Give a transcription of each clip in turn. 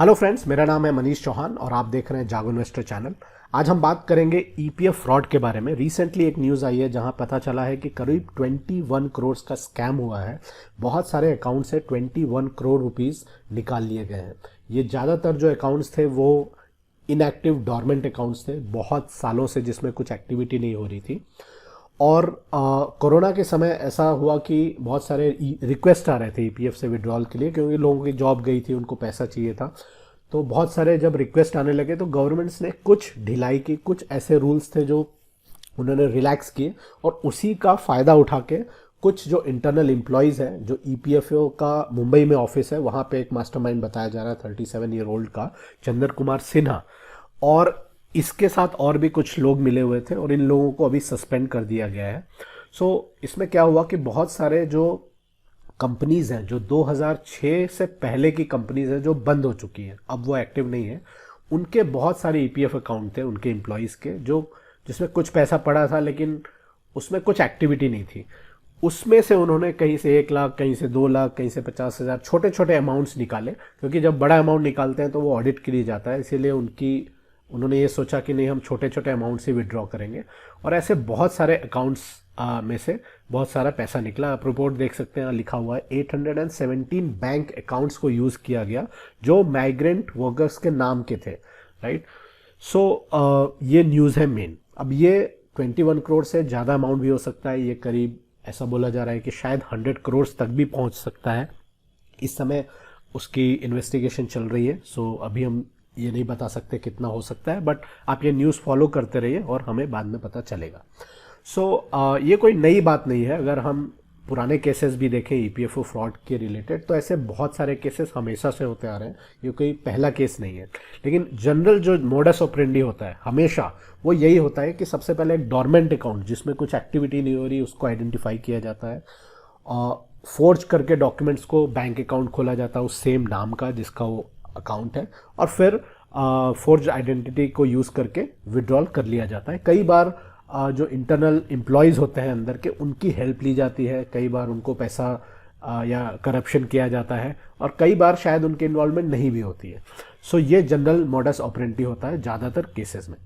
Hello friends, मेरा नाम है मनीष चौहान और आप देख रहे हैं जागो इन्वेस्टर चैनल। आज हम बात करेंगे ईपीएफ फ्रॉड के बारे में। रिसेंटली एक न्यूज़ आई है जहां पता चला है कि करीब 21 करोड़ का स्कैम हुआ है। बहुत सारे अकाउंट से 21 करोड़ रुपीस निकाल लिए गए हैं। ये ज़्यादातर जो अकाउंट्स थे वो इनएक्टिव डॉर्मेंट अकाउंट्स थे, बहुत सालों से जिसमें कुछ एक्टिविटी नहीं हो रही थी। और कोरोना के समय ऐसा हुआ कि बहुत सारे रिक्वेस्ट आ रहे थे ईपीएफ से विड्रॉल के लिए, क्योंकि लोगों की जॉब गई थी, उनको पैसा चाहिए था। तो बहुत सारे जब रिक्वेस्ट आने लगे तो गवर्नमेंट्स ने कुछ ढिलाई की, कुछ ऐसे रूल्स थे जो उन्होंने रिलैक्स किए और उसी का फ़ायदा उठा के कुछ जो इंटरनल एम्प्लॉयज़ हैं, जो ईपीएफओ का मुंबई में ऑफिस है, वहाँ पे एक मास्टरमाइंड बताया जा रहा है 37 ईयर ओल्ड का चंद्र कुमार सिन्हा, और इसके साथ और भी कुछ लोग मिले हुए थे और इन लोगों को अभी सस्पेंड कर दिया गया है। इसमें क्या हुआ कि बहुत सारे जो कंपनीज हैं, जो 2006 से पहले की कंपनीज हैं जो बंद हो चुकी हैं, अब वो एक्टिव नहीं है, उनके बहुत सारे ईपीएफ अकाउंट थे उनके एम्प्लॉयज़ के, जो जिसमें कुछ पैसा पड़ा था लेकिन उसमें कुछ एक्टिविटी नहीं थी। उसमें से उन्होंने कहीं से 1 लाख, कहीं से 2 लाख, कहीं से 50,000 छोटे छोटे अमाउंट्स निकाले, क्योंकि जब बड़ा अमाउंट निकालते हैं तो वो ऑडिट के लिए जाता है, इसीलिए उन्होंने ये सोचा कि नहीं, हम छोटे छोटे अमाउंट से विड्रॉ करेंगे। और ऐसे बहुत सारे अकाउंट्स में से बहुत सारा पैसा निकला। आप रिपोर्ट देख सकते हैं, लिखा हुआ है 817 बैंक अकाउंट्स को यूज़ किया गया जो माइग्रेंट वर्कर्स के नाम के थे, राइट। ये न्यूज़ है मेन। अब ये 21 करोड़ से ज़्यादा अमाउंट भी हो सकता है, ये करीब ऐसा बोला जा रहा है कि शायद 100 करोड़ तक भी पहुंच सकता है। इस समय उसकी इन्वेस्टिगेशन चल रही है, अभी हम ये नहीं बता सकते कितना हो सकता है, बट आप ये न्यूज़ फॉलो करते रहिए और हमें बाद में पता चलेगा। ये कोई नई बात नहीं है। अगर हम पुराने केसेस भी देखें ईपीएफओ फ्रॉड के रिलेटेड, तो ऐसे बहुत सारे केसेस हमेशा से होते आ रहे हैं, ये कोई पहला केस नहीं है। लेकिन जनरल जो मोडस ऑपरेंडी होता है हमेशा, वो यही होता है कि सबसे पहले एक डॉर्मेंट अकाउंट जिसमें कुछ एक्टिविटी नहीं हो रही, उसको आइडेंटिफाई किया जाता है, फोर्ज करके डॉक्यूमेंट्स को बैंक अकाउंट खोला जाता है उस सेम नाम का जिसका वो अकाउंट है, और फिर फोर्ज आइडेंटिटी को यूज़ करके विड्रॉल कर लिया जाता है। कई बार जो इंटरनल एम्प्लॉयज़ होते हैं अंदर के, उनकी हेल्प ली जाती है, कई बार उनको पैसा या करप्शन किया जाता है, और कई बार शायद उनकी इन्वॉल्वमेंट नहीं भी होती है। ये जनरल मोडस ऑपरेंडी होता है ज़्यादातर केसेस में।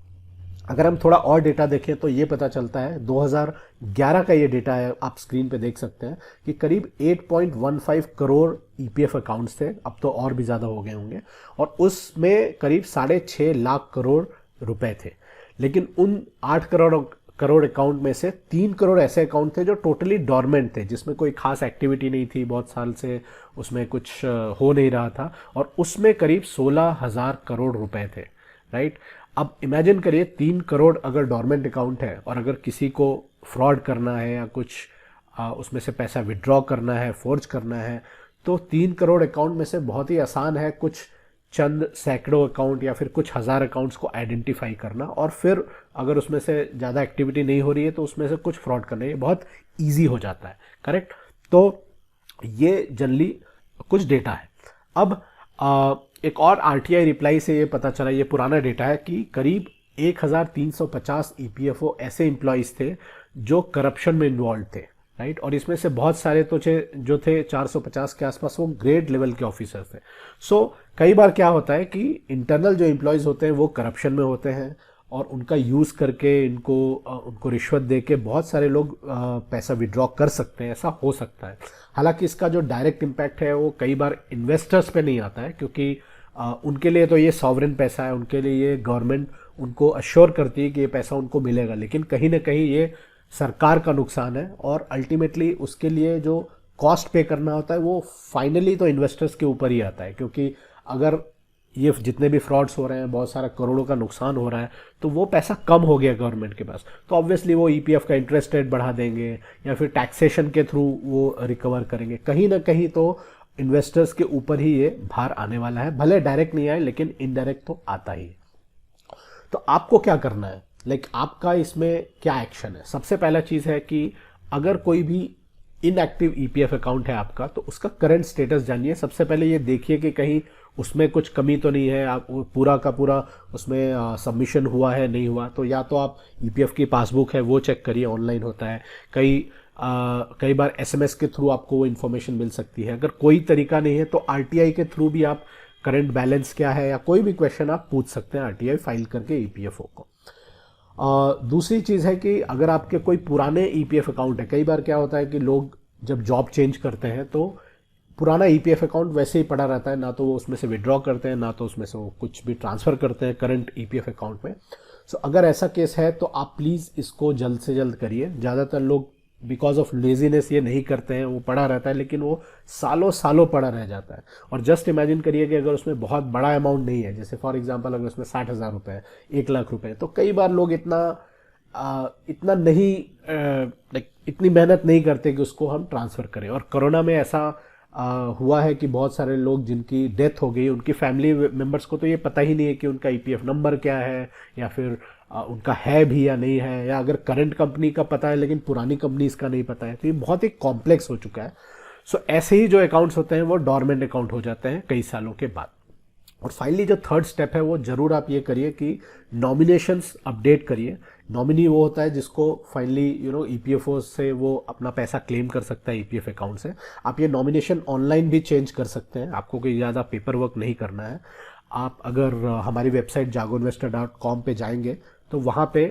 अगर हम थोड़ा और डेटा देखें तो ये पता चलता है, 2011 का ये डेटा है, आप स्क्रीन पे देख सकते हैं कि करीब 8.15 करोड़ ईपीएफ अकाउंट्स थे, अब तो और भी ज़्यादा हो गए होंगे, और उसमें करीब 6.5 लाख करोड़ रुपए थे। लेकिन उन 8 करोड़ अकाउंट में से 3 करोड़ ऐसे अकाउंट थे जो टोटली डॉर्मेंट थे, जिसमें कोई खास एक्टिविटी नहीं थी, बहुत साल से उसमें कुछ हो नहीं रहा था, और उसमें करीब 16,000 करोड़ रुपए थे, राइट। अब इमेजिन करिए, 3 करोड़ अगर डॉर्मेंट अकाउंट है और अगर किसी को फ्रॉड करना है या कुछ उसमें से पैसा विड्रॉ करना है, फोर्ज करना है, तो 3 करोड़ अकाउंट में से बहुत ही आसान है कुछ चंद सैकड़ों अकाउंट या फिर कुछ हज़ार अकाउंट्स को आइडेंटिफाई करना, और फिर अगर उसमें से ज़्यादा एक्टिविटी नहीं हो रही है तो उसमें से कुछ फ्रॉड करना, ये बहुत ईजी हो जाता है, करेक्ट। तो ये जनरली कुछ डेटा है। अब एक और आरटीआई रिप्लाई से ये पता चला, ये पुराना डेटा है, कि करीब 1350 ईपीएफओ ऐसे एम्प्लॉयज़ थे जो करप्शन में इन्वॉल्व थे, राइट। और इसमें से बहुत सारे तो जो थे 450 के आसपास, वो ग्रेड लेवल के ऑफिसर्स थे। कई बार क्या होता है कि इंटरनल जो एम्प्लॉयज़ होते हैं वो करप्शन में होते हैं, और उनका यूज़ करके उनको रिश्वत दे के बहुत सारे लोग पैसा विड्रॉ कर सकते हैं, ऐसा हो सकता है। हालांकि इसका जो डायरेक्ट इम्पैक्ट है वो कई बार इन्वेस्टर्स पे नहीं आता है, क्योंकि उनके लिए तो ये सॉवरेन पैसा है, उनके लिए ये गवर्नमेंट उनको अश्योर करती है कि ये पैसा उनको मिलेगा, लेकिन कहीं ना कहीं ये सरकार का नुकसान है, और अल्टीमेटली उसके लिए जो कॉस्ट पे करना होता है वो फाइनली तो इन्वेस्टर्स के ऊपर ही आता है। क्योंकि अगर ये जितने भी फ्रॉड्स हो रहे हैं, बहुत सारा करोड़ों का नुकसान हो रहा है, तो वो पैसा कम हो गया गवर्नमेंट के पास, तो ऑब्वियसली वो ईपीएफ का इंटरेस्ट रेट बढ़ा देंगे या फिर टैक्सेशन के थ्रू वो रिकवर करेंगे। कहीं ना कहीं तो इन्वेस्टर्स के ऊपर ही ये भार आने वाला है, भले डायरेक्ट नहीं आए लेकिन इनडायरेक्ट तो आता ही है। तो आपको क्या करना है, आपका इसमें क्या एक्शन है? सबसे पहला चीज़ है कि अगर कोई भी इनएक्टिव ईपीएफ अकाउंट है आपका, तो उसका करंट स्टेटस जानिए। सबसे पहले ये देखिए कि कहीं उसमें कुछ कमी तो नहीं है, आप पूरा का पूरा उसमें सबमिशन हुआ है नहीं हुआ, तो या तो आप ईपीएफ की पासबुक है वो चेक करिए, ऑनलाइन होता है। कई बार एसएमएस के थ्रू आपको वो इन्फॉर्मेशन मिल सकती है। अगर कोई तरीका नहीं है तो आरटीआई के थ्रू भी आप करंट बैलेंस क्या है, या कोई भी क्वेश्चन आप पूछ सकते हैं आरटीआई फाइल करके ईपीएफओ को। दूसरी चीज़ है कि अगर आपके कोई पुराने ईपीएफ अकाउंट है, कई बार क्या होता है कि लोग जब जॉब चेंज करते हैं तो पुराना ईपीएफ अकाउंट वैसे ही पड़ा रहता है, ना तो वो उसमें से विड्रॉ करते हैं, ना तो उसमें से वो कुछ भी ट्रांसफ़र करते हैं करंट ईपीएफ अकाउंट में। सो अगर ऐसा केस है तो आप प्लीज़ इसको जल्द से जल्द करिए। ज़्यादातर लोग बिकॉज ऑफ लेजीनेस ये नहीं करते हैं, वो पड़ा रहता है, लेकिन वो सालों सालों पड़ा रह जाता है। और जस्ट इमेजिन करिए कि अगर उसमें बहुत बड़ा अमाउंट नहीं है, जैसे फॉर एग्जांपल अगर उसमें 60,000 रुपये है, 1 लाख रुपए, तो कई बार लोग इतना नहीं इतनी मेहनत नहीं करते कि उसको हम ट्रांसफ़र करें। और कोरोना में ऐसा हुआ है कि बहुत सारे लोग जिनकी डेथ हो गई, उनकी फैमिली मेम्बर्स को तो ये पता ही नहीं है कि उनका ईपीएफ नंबर क्या है, या फिर उनका है भी या नहीं है, या अगर करंट कंपनी का पता है लेकिन पुरानी कंपनी इसका नहीं पता है। तो ये बहुत ही कॉम्प्लेक्स हो चुका है। सो ऐसे ही जो अकाउंट्स होते हैं वो डॉर्मेंट अकाउंट हो जाते हैं कई सालों के बाद। और फाइनली जो थर्ड स्टेप है वो ज़रूर आप ये करिए कि नॉमिनेशंस अपडेट करिए। नॉमिनी वो होता है जिसको फाइनली ईपीएफओ से वो अपना पैसा क्लेम कर सकता है ईपीएफ अकाउंट से। आप ये नॉमिनेशन ऑनलाइन भी चेंज कर सकते हैं, आपको कोई ज़्यादा पेपर वर्क नहीं करना है। आप अगर हमारी वेबसाइट jagoinvestor.com पे जाएंगे तो वहाँ पे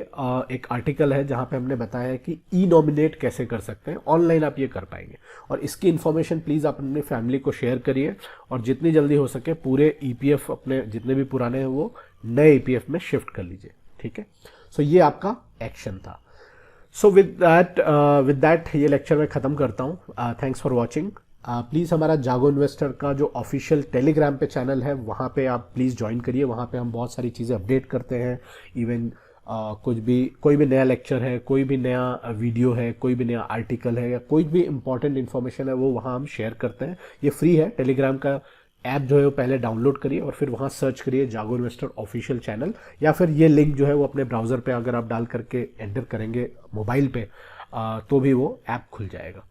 एक आर्टिकल है जहाँ पे हमने बताया है कि ई नॉमिनेट कैसे कर सकते हैं, ऑनलाइन आप ये कर पाएंगे। और इसकी इन्फॉर्मेशन प्लीज़ आप अपनी फैमिली को शेयर करिए, और जितनी जल्दी हो सके पूरे ईपीएफ अपने जितने भी पुराने हैं वो नए ईपीएफ में शिफ्ट कर लीजिए, ठीक है। सो ये आपका एक्शन था। सो विद दैट ये लेक्चर मैं ख़त्म करता हूँ। Thanks for watching. प्लीज़ हमारा जागो इन्वेस्टर का जो ऑफिशियल टेलीग्राम पे चैनल है वहाँ पे आप प्लीज़ ज्वाइन करिए। वहाँ पे हम बहुत सारी चीज़ें अपडेट करते हैं। इवन कोई भी नया लेक्चर है, कोई भी नया वीडियो है, कोई भी नया आर्टिकल है, या कोई भी इंपॉर्टेंट इन्फॉर्मेशन है वो वहाँ हम शेयर करते हैं। ये फ्री है। टेलीग्राम का ऐप जो है वो पहले डाउनलोड करिए और फिर वहाँ सर्च करिए जागो इन्वेस्टर ऑफिशियल चैनल, या फिर ये लिंक जो है वो अपने ब्राउज़र पे अगर आप डाल करके एंटर करेंगे मोबाइल पे तो भी वो ऐप खुल जाएगा।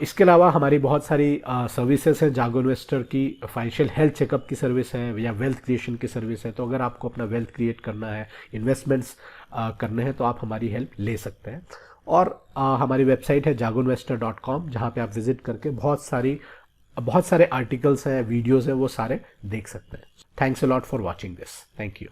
इसके अलावा हमारी बहुत सारी सर्विसेज हैं। जागो इन्वेस्टर की फाइनेंशियल हेल्थ चेकअप की सर्विस है, या वेल्थ क्रिएशन की सर्विस है। तो अगर आपको अपना वेल्थ क्रिएट करना है, इन्वेस्टमेंट्स करने हैं, तो आप हमारी हेल्प ले सकते हैं। और हमारी वेबसाइट है jagoinvestor.com, जहाँ पे आप विजिट करके बहुत सारे आर्टिकल्स हैं, वीडियोज़ हैं, वो सारे देख सकते हैं। Thanks a lot for watching this. Thank you.